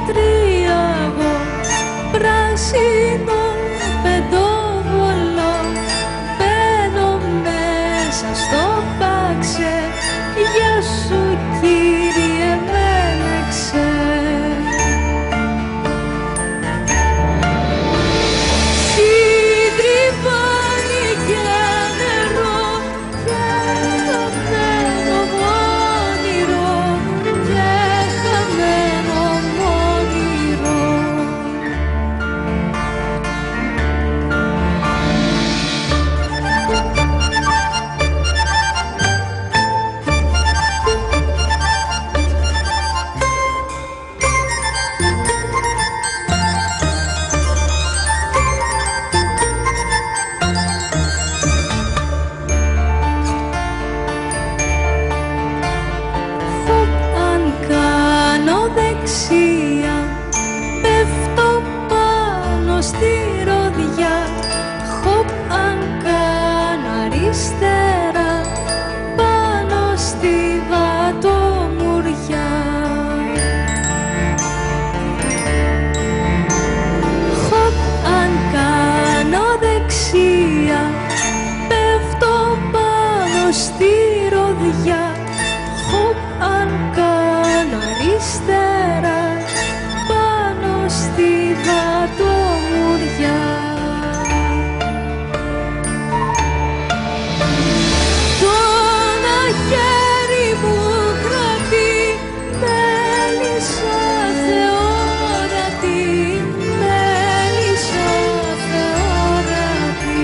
τρία εγώ, πράσινο πεντόβολο, μπαίνω μέσα στο πάξε, γεια σου Κύριε Μέλεξε. Συντριβάνει και νερό και χαμένο όνειρο, και χαμένο όνειρο. Αν κάνω δεξιά, πέφτω πάνω στη ροδιά. Χωπ, αν κάνω αριστερά, πάνω στη βατομουριά. Χωπ, αν κάνω δεξιά, πέφτω πάνω στη ροδιά. Χωπ, αν κάνω αριστερά, πάνω στη βατομουριά. Το ένα χέρι μου κρατεί, μέλισσα θεόρατη, μέλισσα θεόρατη.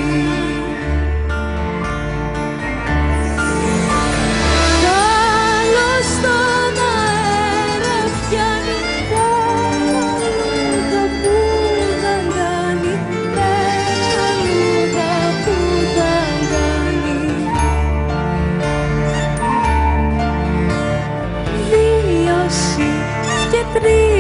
Καλώς στον αέρα πιάνει, καλούδα που δαγκάνει, καλούδα που δαγκάνει. Δύο συ και τρία